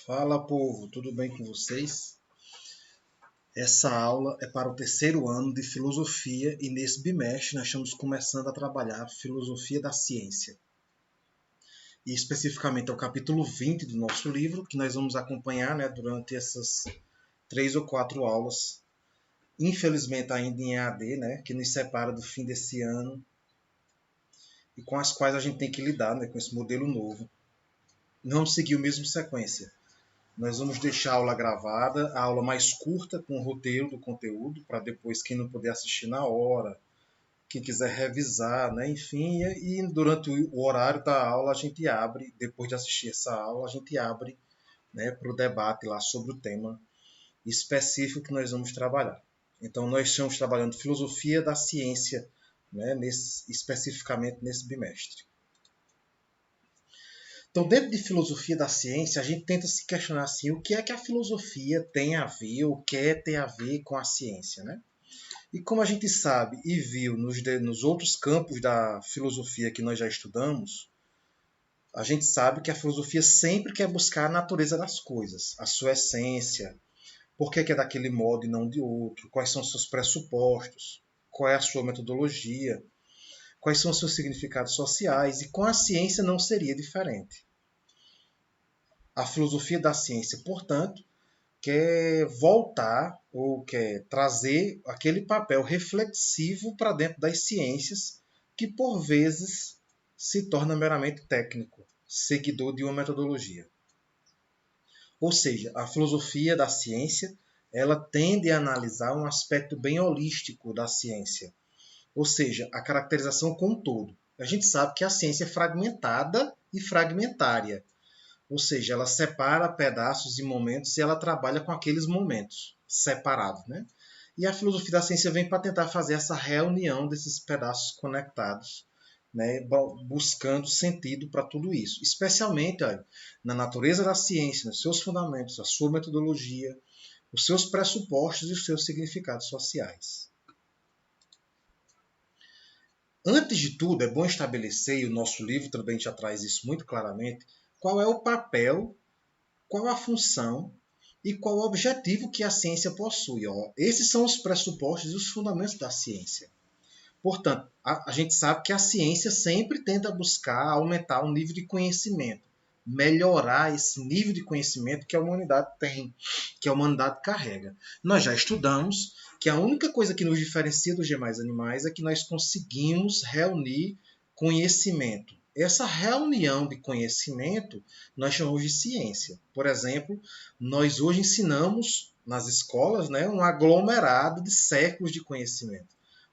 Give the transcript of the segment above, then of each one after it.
Fala, povo, tudo bem com vocês? Essa aula é para o terceiro ano de filosofia e nesse bimestre nós estamos começando a trabalhar filosofia da ciência. E especificamente é o capítulo 20 do nosso livro, que nós vamos acompanhar, durante essas 3 ou 4 aulas, infelizmente ainda em EAD, que nos separa do fim desse ano e com as quais a gente tem que lidar, com esse modelo novo. Não vamos seguir a mesma sequência. Nós vamos deixar a aula gravada, a aula mais curta, com o roteiro do conteúdo, para depois quem não puder assistir na hora, quem quiser revisar, enfim, e durante o horário da aula a gente abre, depois de assistir essa aula, a gente abre para o debate lá sobre o tema específico que nós vamos trabalhar. Então nós estamos trabalhando filosofia da ciência, especificamente nesse bimestre. Então, dentro de filosofia da ciência, a gente tenta se questionar assim, o que é que a filosofia tem a ver, ou quer ter a ver com a ciência, E como a gente sabe e viu nos outros campos da filosofia que nós já estudamos, a gente sabe que a filosofia sempre quer buscar a natureza das coisas, a sua essência, por que é daquele modo e não de outro, quais são os seus pressupostos, qual é a sua metodologia, quais são os seus significados sociais, e com a ciência não seria diferente. A filosofia da ciência, portanto, quer voltar ou quer trazer aquele papel reflexivo para dentro das ciências que, por vezes, se torna meramente técnico, seguidor de uma metodologia. Ou seja, a filosofia da ciência ela tende a analisar um aspecto bem holístico da ciência, ou seja, a caracterização como um todo. A gente sabe que a ciência é fragmentada e fragmentária. Ou seja, ela separa pedaços e momentos e ela trabalha com aqueles momentos separados. E a filosofia da ciência vem para tentar fazer essa reunião desses pedaços conectados, buscando sentido para tudo isso. Especialmente na natureza da ciência, nos seus fundamentos, a sua metodologia, os seus pressupostos e os seus significados sociais. Antes de tudo, é bom estabelecer, e o nosso livro também já traz isso muito claramente, qual é o papel, qual a função e qual o objetivo que a ciência possui. Esses são os pressupostos e os fundamentos da ciência. Portanto, a gente sabe que a ciência sempre tenta buscar aumentar o nível de conhecimento, melhorar esse nível de conhecimento que a humanidade tem, que a humanidade carrega. Nós já estudamos que a única coisa que nos diferencia dos demais animais é que nós conseguimos reunir conhecimento. Essa reunião de conhecimento nós chamamos de ciência. Por exemplo, nós hoje ensinamos nas escolas um aglomerado de séculos de conhecimento.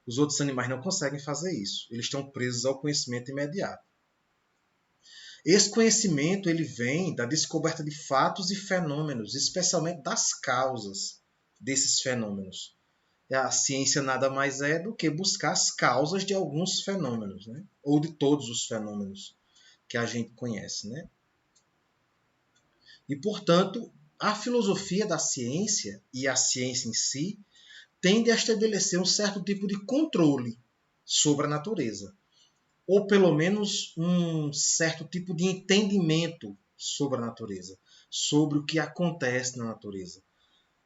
Os outros animais não conseguem fazer isso. Eles estão presos ao conhecimento imediato. Esse conhecimento ele vem da descoberta de fatos e fenômenos, especialmente das causas desses fenômenos. A ciência nada mais é do que buscar as causas de alguns fenômenos, ou de todos os fenômenos que a gente conhece. E, portanto, a filosofia da ciência e a ciência em si tende a estabelecer um certo tipo de controle sobre a natureza, ou pelo menos um certo tipo de entendimento sobre a natureza, sobre o que acontece na natureza.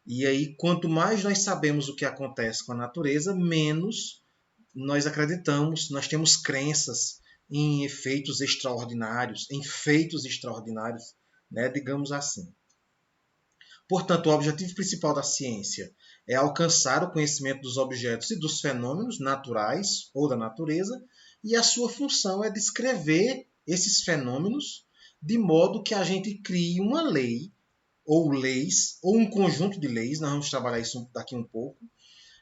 E aí, quanto mais nós sabemos o que acontece com a natureza, menos nós acreditamos, nós temos crenças em efeitos extraordinários, digamos assim. Portanto, o objetivo principal da ciência é alcançar o conhecimento dos objetos e dos fenômenos naturais ou da natureza, e a sua função é descrever esses fenômenos de modo que a gente crie uma lei, ou leis, ou um conjunto de leis, nós vamos trabalhar isso daqui um pouco,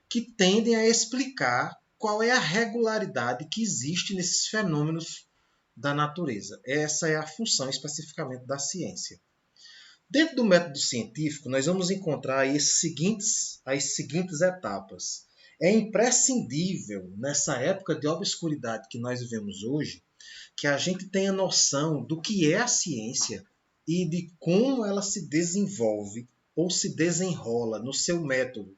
que tendem a explicar qual é a regularidade que existe nesses fenômenos da natureza. Essa é a função especificamente da ciência. Dentro do método científico, nós vamos encontrar as seguintes etapas. É imprescindível, nessa época de obscuridade que nós vivemos hoje, que a gente tenha noção do que é a ciência e de como ela se desenvolve ou se desenrola no seu método,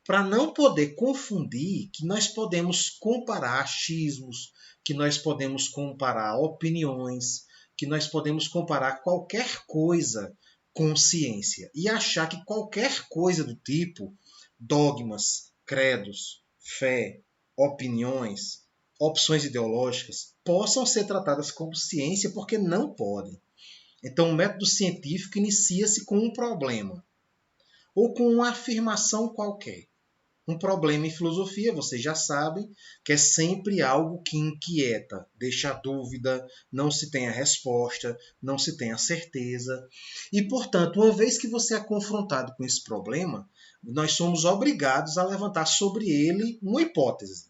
para não poder confundir que nós podemos comparar achismos, que nós podemos comparar opiniões, que nós podemos comparar qualquer coisa consciência e achar que qualquer coisa do tipo dogmas, credos, fé, opiniões, opções ideológicas possam ser tratadas como ciência, porque não podem. Então, o método científico inicia-se com um problema ou com uma afirmação qualquer. Um problema em filosofia, vocês já sabem, que é sempre algo que inquieta, deixa dúvida, não se tem a resposta, não se tem a certeza. E, portanto, uma vez que você é confrontado com esse problema, nós somos obrigados a levantar sobre ele uma hipótese.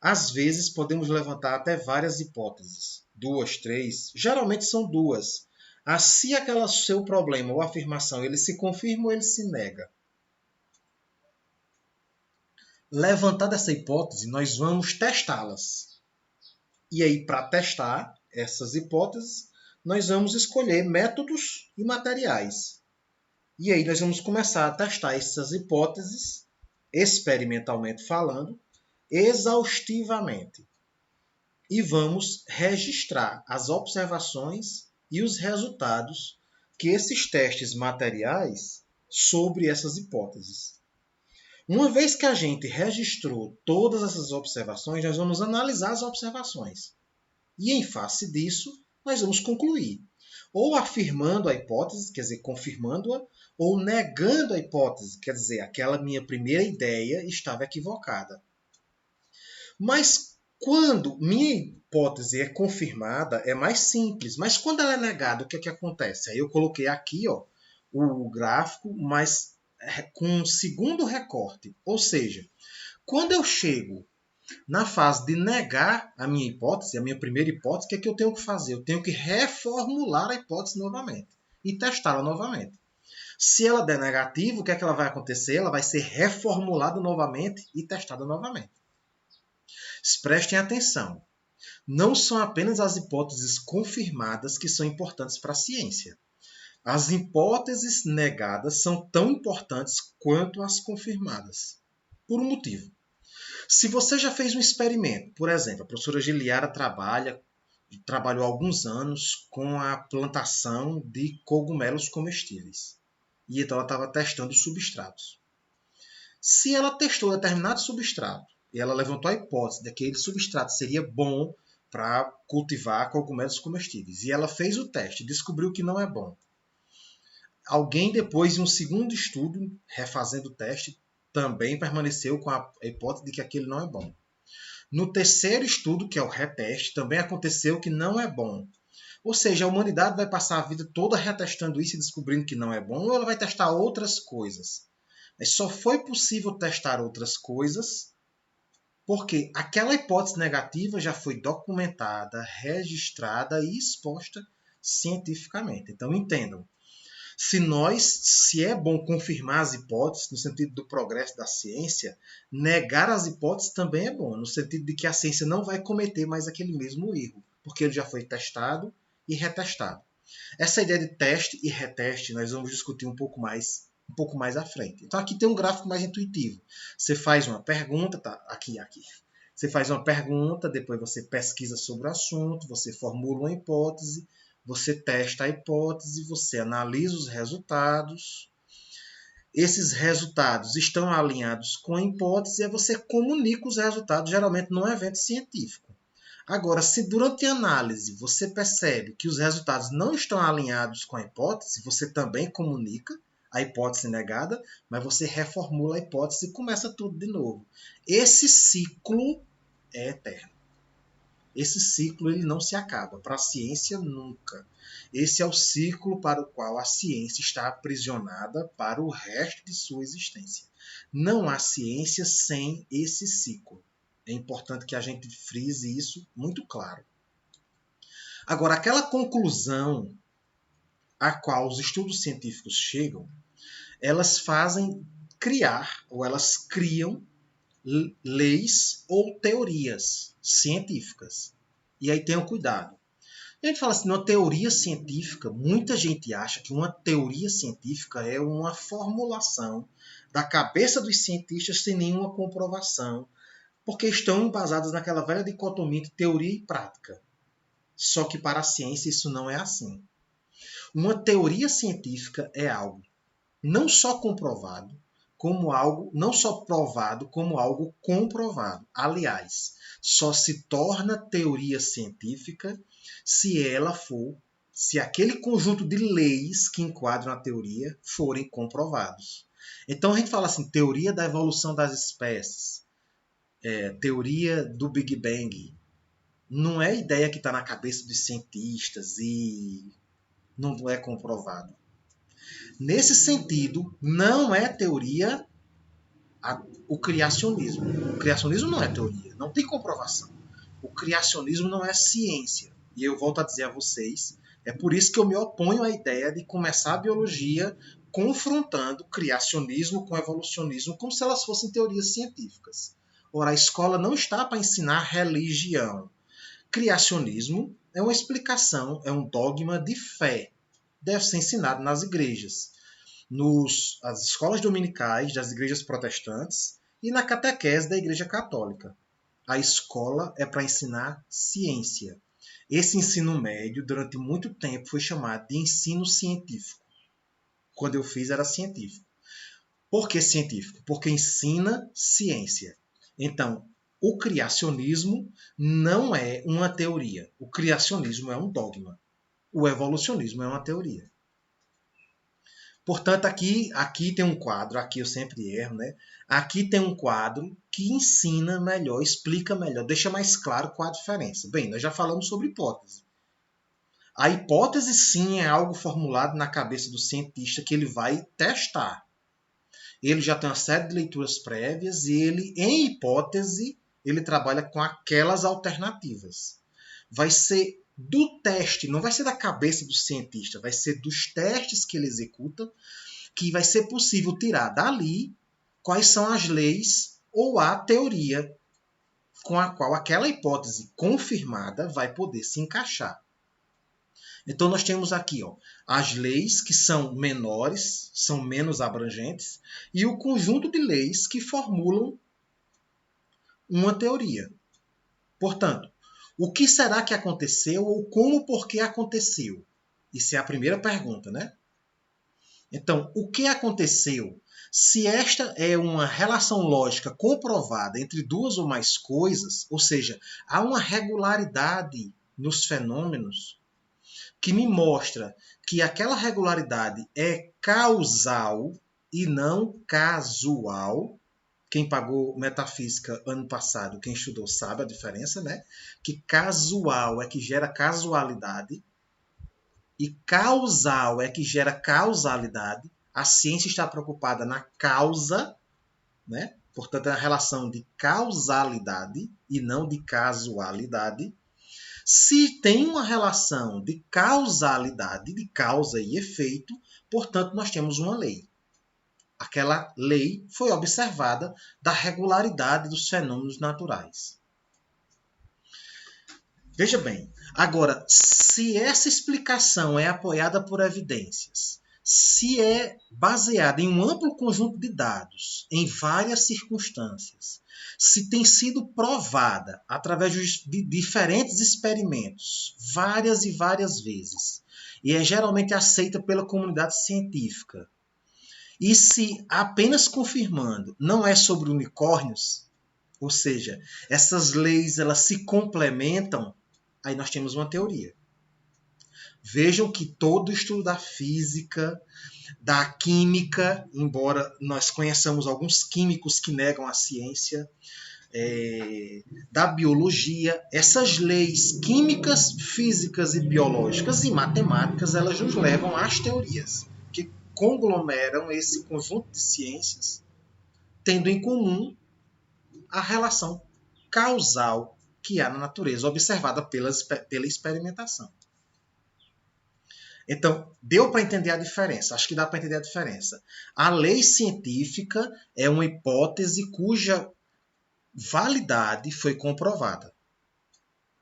Às vezes, podemos levantar até várias hipóteses, 2, 3, geralmente são 2. Se aquele seu problema ou afirmação ele se confirma ou ele se nega. Levantada essa hipótese, nós vamos testá-las. E aí, para testar essas hipóteses, nós vamos escolher métodos e materiais. E aí, nós vamos começar a testar essas hipóteses, experimentalmente falando, exaustivamente. E vamos registrar as observações e os resultados que esses testes materiais sobre essas hipóteses. Uma vez que a gente registrou todas essas observações, nós vamos analisar as observações. E em face disso, nós vamos concluir. Ou afirmando a hipótese, quer dizer, confirmando-a, ou negando a hipótese, quer dizer, aquela minha primeira ideia estava equivocada. Mas quando minha hipótese é confirmada, é mais simples. Mas quando ela é negada, o que é que acontece? Aí eu coloquei aqui o gráfico, mas com um segundo recorte. Ou seja, quando eu chego na fase de negar a minha hipótese, a minha primeira hipótese, o que é que eu tenho que fazer? Eu tenho que reformular a hipótese novamente e testá-la novamente. Se ela der negativo, o que é que ela vai acontecer? Ela vai ser reformulada novamente e testada novamente. Prestem atenção. Não são apenas as hipóteses confirmadas que são importantes para a ciência. As hipóteses negadas são tão importantes quanto as confirmadas. Por um motivo. Se você já fez um experimento, por exemplo, a professora Giliara trabalhou há alguns anos com a plantação de cogumelos comestíveis. E então ela estava testando substratos. Se ela testou determinado substrato e ela levantou a hipótese de que aquele substrato seria bom para cultivar cogumelos comestíveis, e ela fez o teste e descobriu que não é bom. Alguém, depois de um segundo estudo, refazendo o teste, também permaneceu com a hipótese de que aquele não é bom. No terceiro estudo, que é o reteste, também aconteceu que não é bom. Ou seja, a humanidade vai passar a vida toda retestando isso e descobrindo que não é bom, ou ela vai testar outras coisas. Mas só foi possível testar outras coisas porque aquela hipótese negativa já foi documentada, registrada e exposta cientificamente. Então, entendam. Se é bom confirmar as hipóteses, no sentido do progresso da ciência, negar as hipóteses também é bom, no sentido de que a ciência não vai cometer mais aquele mesmo erro, porque ele já foi testado e retestado. Essa ideia de teste e reteste nós vamos discutir um pouco mais à frente. Então aqui tem um gráfico mais intuitivo. Você faz uma pergunta, tá? Aqui. Você faz uma pergunta, depois você pesquisa sobre o assunto, você formula uma hipótese, você testa a hipótese, você analisa os resultados. Esses resultados estão alinhados com a hipótese e você comunica os resultados, geralmente num evento científico. Agora, se durante a análise você percebe que os resultados não estão alinhados com a hipótese, você também comunica a hipótese negada, mas você reformula a hipótese e começa tudo de novo. Esse ciclo é eterno. Esse ciclo ele não se acaba. Para a ciência, nunca. Esse é o ciclo para o qual a ciência está aprisionada para o resto de sua existência. Não há ciência sem esse ciclo. É importante que a gente frise isso muito claro. Agora, aquela conclusão a qual os estudos científicos chegam, elas fazem criar, ou elas criam leis ou teorias científicas. E aí tenham cuidado. A gente fala assim, uma teoria científica, muita gente acha que uma teoria científica é uma formulação da cabeça dos cientistas sem nenhuma comprovação, porque estão embasadas naquela velha dicotomia de teoria e prática. Só que para a ciência isso não é assim. Uma teoria científica é algo não só comprovado, como algo não só provado, como algo comprovado. Aliás, só se torna teoria científica se aquele conjunto de leis que enquadram a teoria forem comprovados. Então a gente fala assim, teoria da evolução das espécies, teoria do Big Bang. Não é ideia que está na cabeça dos cientistas e não é comprovado. Nesse sentido, não é teoria o criacionismo. O criacionismo não é teoria, não tem comprovação. O criacionismo não é ciência. E eu volto a dizer a vocês, é por isso que eu me oponho à ideia de começar a biologia confrontando criacionismo com evolucionismo como se elas fossem teorias científicas. Ora, a escola não está para ensinar religião. Criacionismo é uma explicação, é um dogma de fé. Deve ser ensinado nas igrejas, as escolas dominicais das igrejas protestantes e na catequese da Igreja Católica. A escola é para ensinar ciência. Esse ensino médio, durante muito tempo, foi chamado de ensino científico. Quando eu fiz, era científico. Por que científico? Porque ensina ciência. Então, o criacionismo não é uma teoria. O criacionismo é um dogma. O evolucionismo é uma teoria. Portanto, aqui tem um quadro, aqui eu sempre erro, né? Aqui tem um quadro que ensina melhor, explica melhor, deixa mais claro qual a diferença. Bem, nós já falamos sobre hipótese. A hipótese, sim, é algo formulado na cabeça do cientista que ele vai testar. Ele já tem uma série de leituras prévias e ele, em hipótese, ele trabalha com aquelas alternativas. Vai ser do teste, não vai ser da cabeça do cientista, vai ser dos testes que ele executa, que vai ser possível tirar dali quais são as leis ou a teoria com a qual aquela hipótese confirmada vai poder se encaixar. Então nós temos aqui as leis que são menores, são menos abrangentes, e o conjunto de leis que formulam uma teoria. Portanto, o que será que aconteceu ou como, por que aconteceu? Isso é a primeira pergunta, né? Então, o que aconteceu? Se esta é uma relação lógica comprovada entre duas ou mais coisas, ou seja, há uma regularidade nos fenômenos que me mostra que aquela regularidade é causal e não casual. Quem pagou metafísica ano passado, quem estudou sabe a diferença, né? Que casual é que gera casualidade e causal é que gera causalidade. A ciência está preocupada na causa, né? Portanto, é a relação de causalidade e não de casualidade. Se tem uma relação de causalidade, de causa e efeito, portanto, nós temos uma lei. Aquela lei foi observada da regularidade dos fenômenos naturais. Veja bem, agora, se essa explicação é apoiada por evidências, se é baseada em um amplo conjunto de dados, em várias circunstâncias, se tem sido provada através de diferentes experimentos, várias e várias vezes, e é geralmente aceita pela comunidade científica, e se apenas confirmando não é sobre unicórnios, ou seja, essas leis elas se complementam, aí nós temos uma teoria. Vejam que todo o estudo da física, da química, embora nós conheçamos alguns químicos que negam a ciência, da biologia, essas leis químicas, físicas e biológicas e matemáticas, elas nos levam às teorias, que conglomeram esse conjunto de ciências, tendo em comum a relação causal que há na natureza, observada pela experimentação. Então, deu para entender a diferença? Acho que dá para entender a diferença. A lei científica é uma hipótese cuja validade foi comprovada.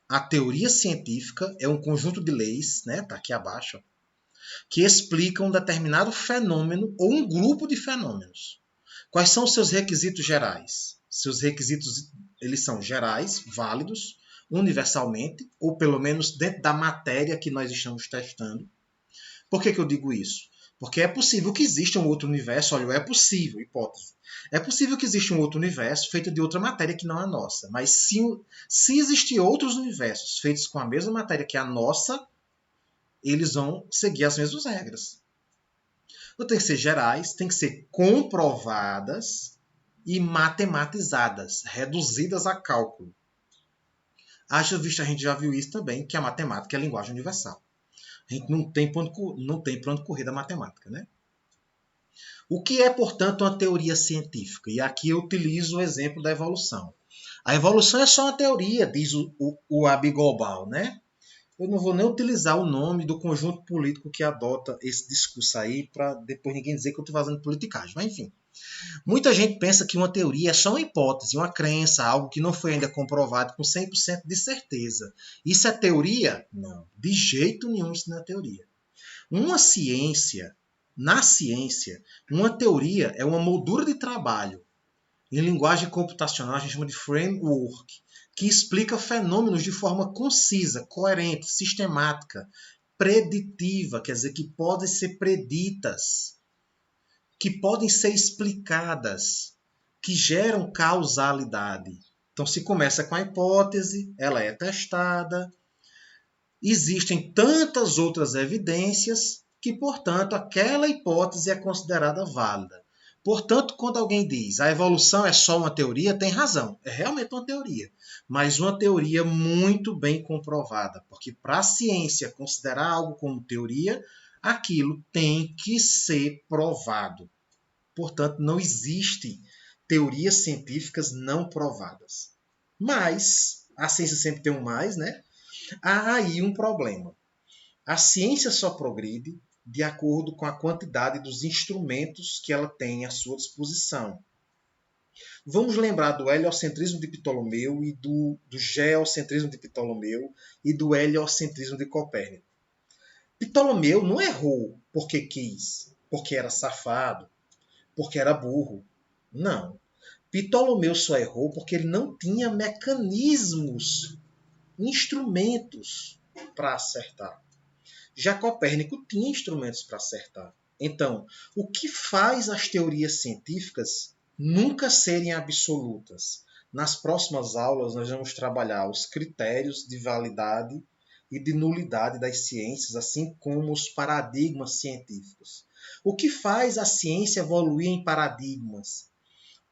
A teoria científica é um conjunto de leis, né, tá aqui abaixo, que explicam um determinado fenômeno ou um grupo de fenômenos. Quais são os seus requisitos gerais? Seus requisitos, eles são gerais, válidos, universalmente, ou pelo menos dentro da matéria que nós estamos testando. Por que eu digo isso? Porque é possível que exista um outro universo, olha, é possível, hipótese. É possível que exista um outro universo feito de outra matéria que não a nossa. Mas se existir outros universos feitos com a mesma matéria que a nossa, eles vão seguir as mesmas regras. Então, tem que ser gerais, tem que ser comprovadas e matematizadas, reduzidas a cálculo. Haja visto, a gente já viu isso também, que a matemática é a linguagem universal. A gente não tem para onde correr da matemática, né? O que é, portanto, uma teoria científica? E aqui eu utilizo o exemplo da evolução. A evolução é só uma teoria, diz o Abigobal, né? Eu não vou nem utilizar o nome do conjunto político que adota esse discurso aí, para depois ninguém dizer que eu estou fazendo politicagem. Mas, enfim. Muita gente pensa que uma teoria é só uma hipótese, uma crença, algo que não foi ainda comprovado com 100% de certeza. Isso é teoria? Não. De jeito nenhum isso não é teoria. Na ciência, uma teoria é uma moldura de trabalho. Em linguagem computacional, a gente chama de framework, que explica fenômenos de forma concisa, coerente, sistemática, preditiva, quer dizer, que podem ser preditas, que podem ser explicadas, que geram causalidade. Então, se começa com a hipótese, ela é testada. Existem tantas outras evidências que, portanto, aquela hipótese é considerada válida. Portanto, quando alguém diz a evolução é só uma teoria, tem razão. É realmente uma teoria. Mas uma teoria muito bem comprovada. Porque para a ciência considerar algo como teoria, aquilo tem que ser provado. Portanto, não existe teorias científicas não provadas. Mas, a ciência sempre tem um mais, né? Há aí um problema. A ciência só progride de acordo com a quantidade dos instrumentos que ela tem à sua disposição. Vamos lembrar do heliocentrismo de Ptolomeu e do geocentrismo de Ptolomeu e do heliocentrismo de Copérnico. Ptolomeu não errou porque quis, porque era safado, porque era burro. Não. Ptolomeu só errou porque ele não tinha mecanismos, instrumentos para acertar. Já Copérnico tinha instrumentos para acertar. Então, o que faz as teorias científicas nunca serem absolutas? Nas próximas aulas, nós vamos trabalhar os critérios de validade e de nulidade das ciências, assim como os paradigmas científicos. O que faz a ciência evoluir em paradigmas?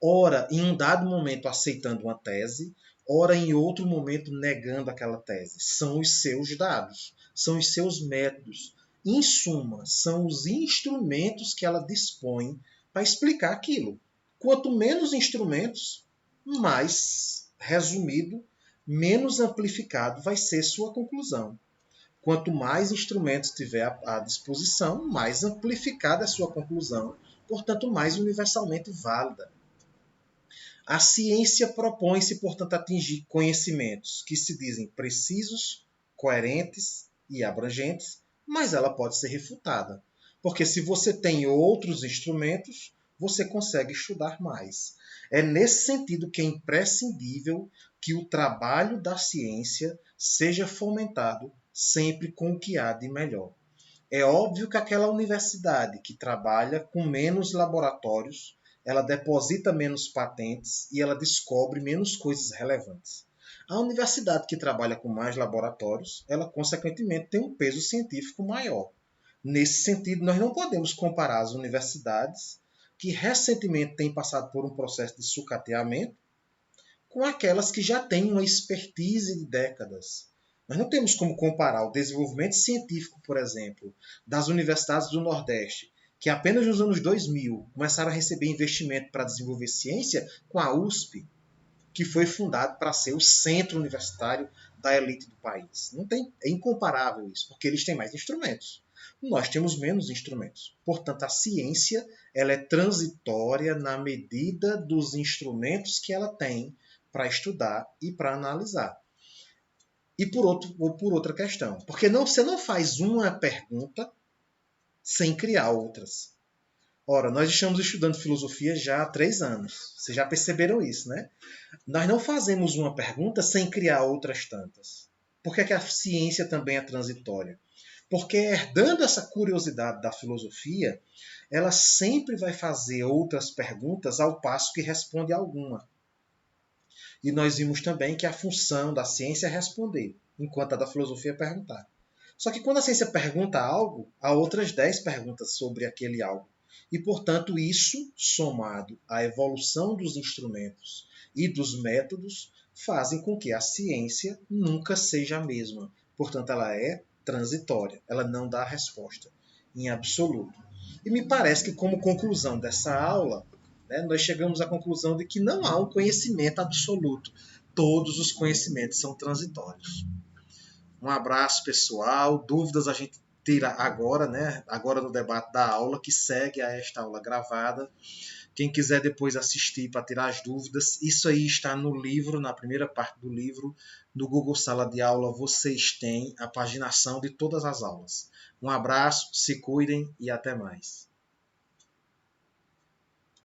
Ora, em um dado momento, aceitando uma tese, ora, em outro momento, negando aquela tese. São os seus dados, são os seus métodos. Em suma, são os instrumentos que ela dispõe para explicar aquilo. Quanto menos instrumentos, mais resumido, menos amplificado vai ser sua conclusão. Quanto mais instrumentos tiver à disposição, mais amplificada é a sua conclusão, portanto, mais universalmente válida. A ciência propõe-se, portanto, a atingir conhecimentos que se dizem precisos, coerentes e abrangentes, mas ela pode ser refutada. Porque se você tem outros instrumentos, você consegue estudar mais. É nesse sentido que é imprescindível que o trabalho da ciência seja fomentado sempre com o que há de melhor. É óbvio que aquela universidade que trabalha com menos laboratórios, ela deposita menos patentes e ela descobre menos coisas relevantes. A universidade que trabalha com mais laboratórios, ela consequentemente tem um peso científico maior. Nesse sentido, nós não podemos comparar as universidades que recentemente têm passado por um processo de sucateamento com aquelas que já têm uma expertise de décadas. Nós não temos como comparar o desenvolvimento científico, por exemplo, das universidades do Nordeste, que apenas nos anos 2000 começaram a receber investimento para desenvolver ciência, com a USP, que foi fundado para ser o centro universitário da elite do país. Não tem, é incomparável isso, porque eles têm mais instrumentos. Nós temos menos instrumentos. Portanto, a ciência ela é transitória na medida dos instrumentos que ela tem para estudar e para analisar. E por outra questão, porque você não faz uma pergunta sem criar outras. Ora, nós estamos estudando filosofia já há 3 anos. Vocês já perceberam isso, né? Nós não fazemos uma pergunta sem criar outras tantas. Por que a ciência também é transitória? Porque herdando essa curiosidade da filosofia, ela sempre vai fazer outras perguntas ao passo que responde alguma. E nós vimos também que a função da ciência é responder, enquanto a da filosofia é perguntar. Só que quando a ciência pergunta algo, há outras 10 perguntas sobre aquele algo. E, portanto, isso, somado à evolução dos instrumentos e dos métodos, fazem com que a ciência nunca seja a mesma. Portanto, ela é transitória, ela não dá resposta em absoluto. E me parece que, como conclusão dessa aula, nós chegamos à conclusão de que não há um conhecimento absoluto. Todos os conhecimentos são transitórios. Um abraço, pessoal. Dúvidas a gente tira agora, né? Agora no debate da aula, que segue a esta aula gravada. Quem quiser depois assistir para tirar as dúvidas, isso aí está no livro, na primeira parte do livro, no Google Sala de Aula, vocês têm a paginação de todas as aulas. Um abraço, se cuidem e até mais.